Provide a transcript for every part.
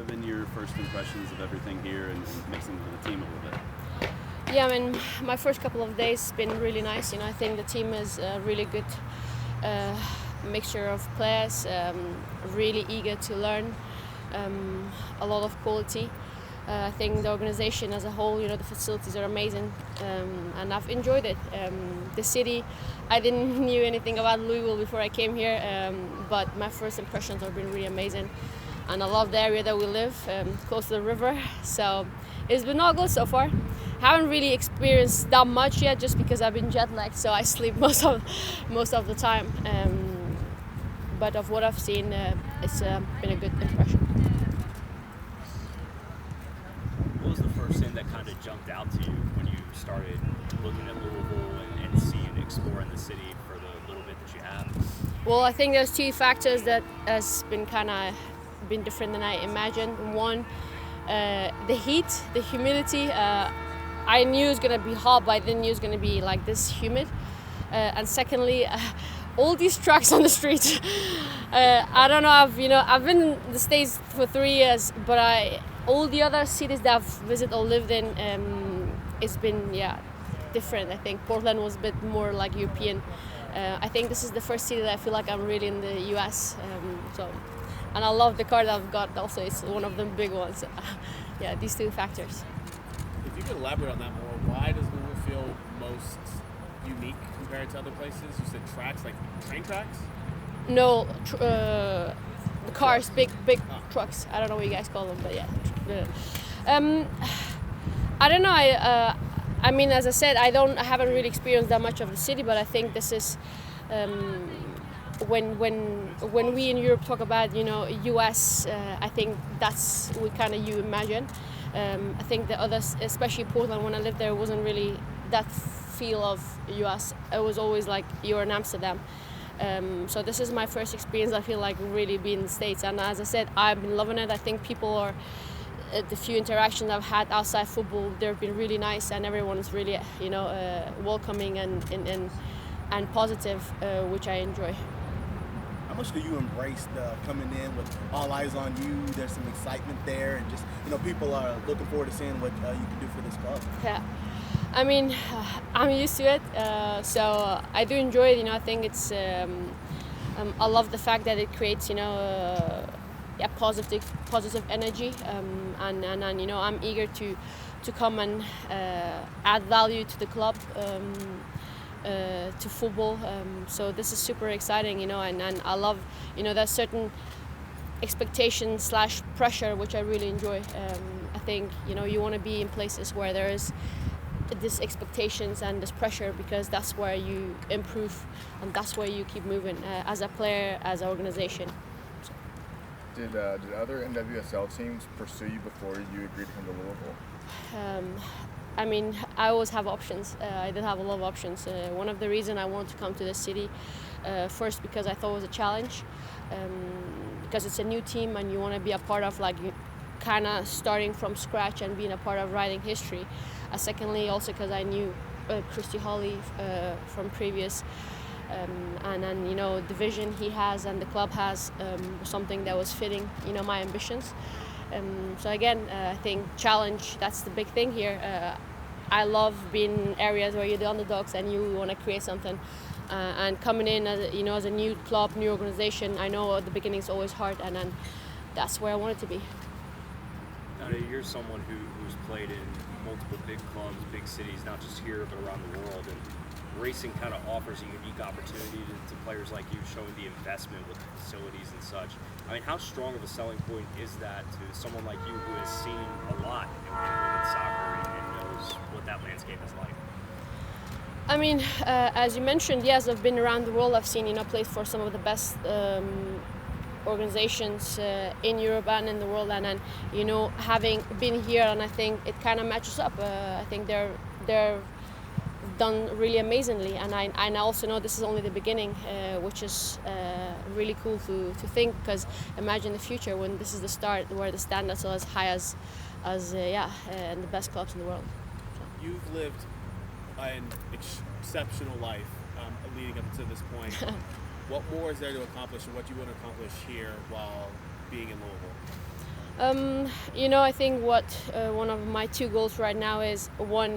have been your first impressions of everything here and mixing with the team a little bit? Yeah, I mean, my first couple of days been really nice. I think the team is a really good mixture of players, really eager to learn, a lot of quality. I think the organization as a whole, the facilities are amazing, and I've enjoyed it. The city, I didn't knew anything about Louisville before I came here, but my first impressions have been really amazing. And I love the area that we live, close to the river. So it's been all good so far. Haven't really experienced that much yet, just because I've been jet lagged, so I sleep most of the time. But of what I've seen, it's been a good impression. What was the first thing that kind of jumped out to you when you started looking at Louisville and seeing, exploring the city for the little bit that you have? Well, I think there's two factors that has been been different than I imagined. One, the heat, the humidity. I knew it was gonna be hot, but I didn't know it was gonna be like this humid. And secondly, all these trucks on the streets. I don't know. I've been in the States for 3 years, but all the other cities that I've visited or lived in, it's been different. I think Portland was a bit more like European. I think this is the first city that I feel like I'm really in the U.S. And I love the car that I've got. Also, it's one of the big ones. These two factors. If you could elaborate on that more, why does Louisville feel most unique compared to other places? You said tracks, like train tracks? No, the cars, big trucks. I don't know what you guys call them, but yeah. I don't know. I mean, as I said, I haven't really experienced that much of the city, but I think this is when we in Europe talk about U.S. I think that's what you imagine. I think the others, especially Portland, when I lived there, wasn't really that feel of U.S. It was always like you're in Amsterdam. So this is my first experience. I feel like really being in the States, and as I said, I've been loving it. I think people are, the few interactions I've had outside football, they've been really nice, and everyone is really welcoming and positive, which I enjoy. How much do you embrace the coming in with all eyes on you? There's some excitement there, and just people are looking forward to seeing what you can do for this club. Yeah, I mean, I'm used to it, so I do enjoy it. I think it's I love the fact that it creates positive energy, and I'm eager to come and add value to the club. To football, so this is super exciting, and I love, there's certain expectation / pressure which I really enjoy. I think you want to be in places where there is this expectations and this pressure, because that's where you improve and that's where you keep moving as a player, as an organization. So. Did other NWSL teams pursue you before you agreed to come to Louisville? I mean, I always have options. I did have a lot of options. One of the reasons I wanted to come to this city, first because I thought it was a challenge, because it's a new team and you want to be a part of starting from scratch and being a part of writing history. Secondly, also because I knew Christy Holly from previous, and the vision he has and the club has, something that was fitting my ambitions. So again, I think challenge, that's the big thing here. I love being in areas where you're the underdogs and you want to create something. And coming in as a new club, new organization, I know at the beginning it's always hard, and then that's where I want it to be. Nadim, you're someone who's played in multiple big clubs, big cities, not just here but around the world. And racing kind of offers a unique opportunity to players like you, showing the investment with the facilities and such. I mean, how strong of a selling point is that to someone like you who has seen a lot in women's soccer and knows what that landscape is like? I mean, as you mentioned, yes, I've been around the world. I've seen, played for some of the best organizations in Europe and in the world, and having been here, and I think it kind of matches up. I think they're done really amazingly, and I also know this is only the beginning, which is really cool to think, because imagine the future when this is the start, where the standards are as high as and the best clubs in the world. So. You've lived an exceptional life leading up to this point. What more is there to accomplish, and what do you want to accomplish here while being in Louisville? I think what one of my two goals right now is one,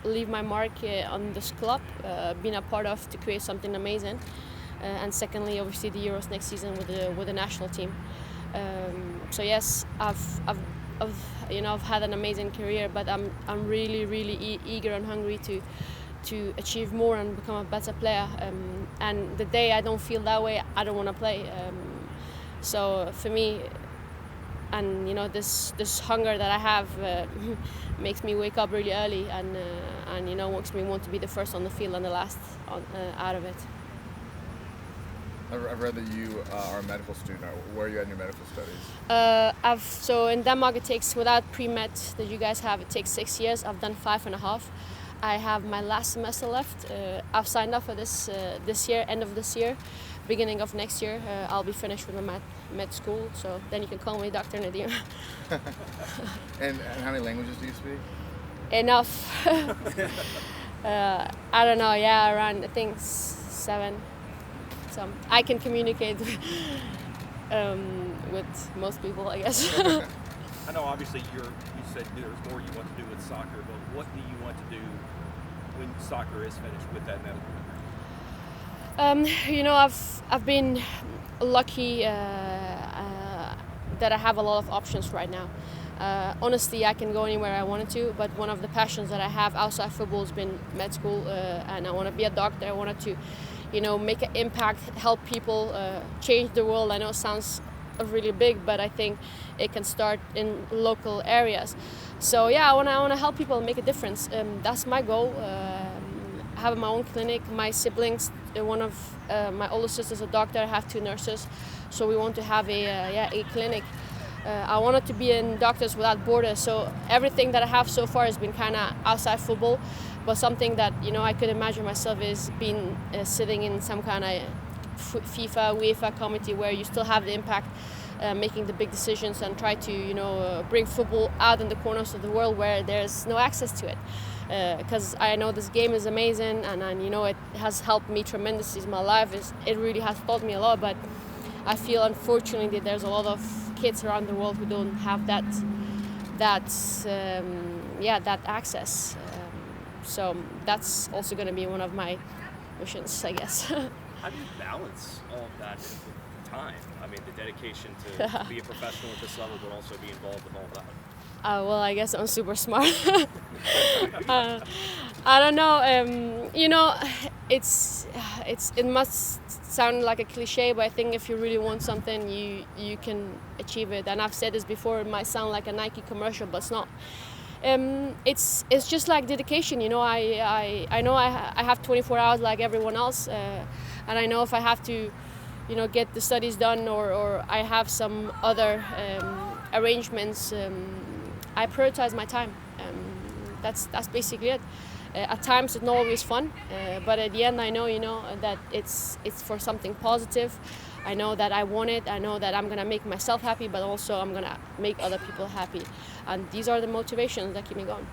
leave my mark on this club, being a part of to create something amazing, and secondly, obviously the Euros next season with the national team. So yes, I've had an amazing career, but I'm really eager and hungry to achieve more and become a better player. And the day I don't feel that way, I don't want to play. So for me, and this hunger that I have makes me wake up really early and makes me want to be the first on the field and the last out of it. I've read that you are a medical student. Where are you at in your medical studies? So in Denmark it takes, without pre-med that you guys have, it takes 6 years. I've done 5.5. I have my last semester left. I've signed up for this year, end of this year, beginning of next year. I'll be finished with my med school, so then you can call me Dr. Nadim. And how many languages do you speak? Enough. I don't know, around, I think 7. So I can communicate with most people, I guess. I know obviously you said there's more you want to do with soccer, but what do you want to do when soccer is finished with that medical degree? I've been lucky that I have a lot of options right now. Honestly, I can go anywhere I wanted to, but one of the passions that I have outside football has been med school, and I want to be a doctor. I wanted to, make an impact, help people, change the world. I know it sounds really big, but I think it can start in local areas. So I want to help people make a difference. That's my goal. Having my own clinic. My siblings, one of my older sisters, a doctor. I have 2 nurses, so we want to have a clinic. I wanted to be in Doctors Without Borders, so everything that I have so far has been kind of outside football, but something that I could imagine myself is being sitting in some kind of FIFA, UEFA committee where you still have the impact, making the big decisions and try to bring football out in the corners of the world where there's no access to it. Because I know this game is amazing and it has helped me tremendously in my life. It really has taught me a lot, but I feel unfortunately that there's a lot of kids around the world who don't have that access. So that's also going to be one of my missions, I guess. How do you balance all of that with time? I mean, the dedication to be a professional at this level, but also be involved in all that. Well, I guess I'm super smart. I don't know. It must sound like a cliche, but I think if you really want something, you can achieve it. And I've said this before. It might sound like a Nike commercial, but it's not. It's just like dedication. I know I have 24 hours like everyone else, and I know if I have to, get the studies done or I have some other arrangements. I prioritize my time. That's basically it. At times it's not always fun, but at the end I know that it's for something positive. I know that I want it. I know that I'm gonna make myself happy, but also I'm gonna make other people happy. And these are the motivations that keep me going.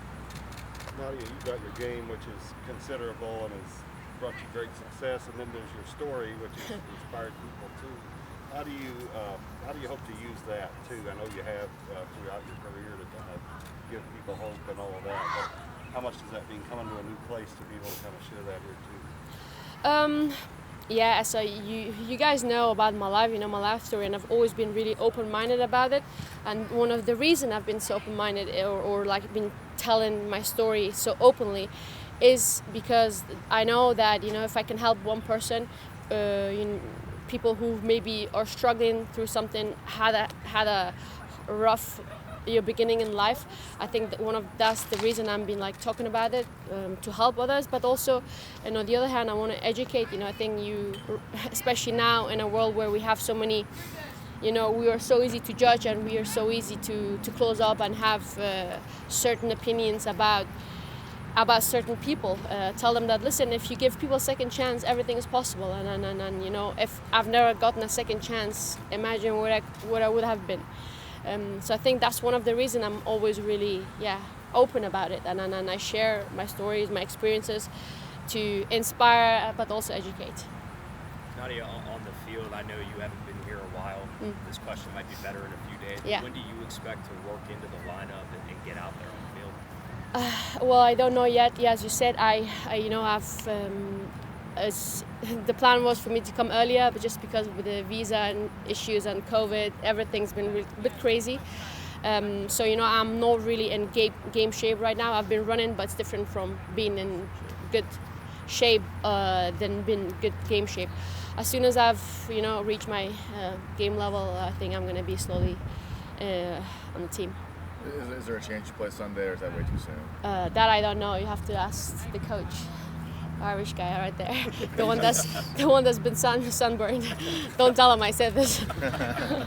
Nadia, you've got your game, which is considerable and has brought you great success, and then there's your story, which has inspired people too. How do you hope to use that too? I know you have throughout your career to kind of give people hope and all of that, but how much does that mean coming to a new place to be able to kind of share that here too? So you guys know about my life, my life story, and I've always been really open-minded about it. And one of the reasons I've been so open-minded or like been telling my story so openly is because I know that if I can help one person, people who maybe are struggling through something, had a rough beginning in life. I think that that's the reason I've been talking about it, to help others, but also, on the other hand, I want to educate. I think especially now in a world where we have so many, we are so easy to judge and we are so easy to close up and have certain opinions about certain people. Tell them that, listen, if you give people a second chance, everything is possible. And if I've never gotten a second chance, imagine where I would have been. So I think that's one of the reasons I'm always really open about it, and I share my stories, my experiences, to inspire but also educate. Nadia, on the field, I know you haven't been here a while. this question might be better in a few days. Yeah. When do you expect to work into the lineup and get out there on the field? Well, I don't know yet. Yeah, as you said, I have. The plan was for me to come earlier, but just because of the visa and issues and COVID, everything's been a bit crazy. So I'm not really in game shape right now. I've been running, but it's different from being in good shape than being good game shape. As soon as I've reached my game level, I think I'm gonna be slowly on the team. Is there a chance you play Sunday, or is that way too soon? That I don't know. You have to ask the coach. Irish guy right there, the one that's been sunburned. Don't tell him I said this. I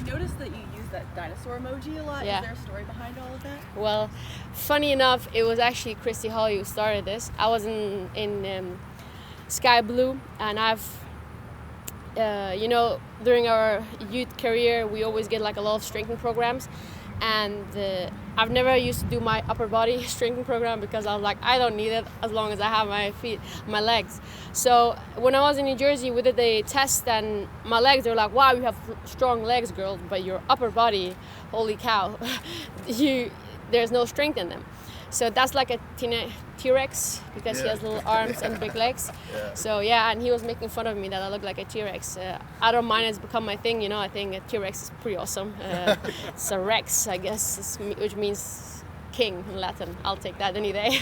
noticed that you use that dinosaur emoji a lot. Yeah. Is there a story behind all of that? Well, funny enough, it was actually Christy Holly who started this. I was in Sky Blue, and I've during our youth career we always get like a lot of strengthening programs, and I've never used to do my upper body strengthening program because I was like, I don't need it as long as I have my legs. So when I was in New Jersey, we did the test, and my legs, they were like, wow, you have strong legs, girl, but your upper body, holy cow, there's no strength in them. So that's like a T-Rex because he has little arms and big legs. Yeah. So yeah, and he was making fun of me that I look like a T-Rex. I don't mind, it's become my thing, I think a T-Rex is pretty awesome. It's a Rex, I guess, which means king in Latin. I'll take that any day.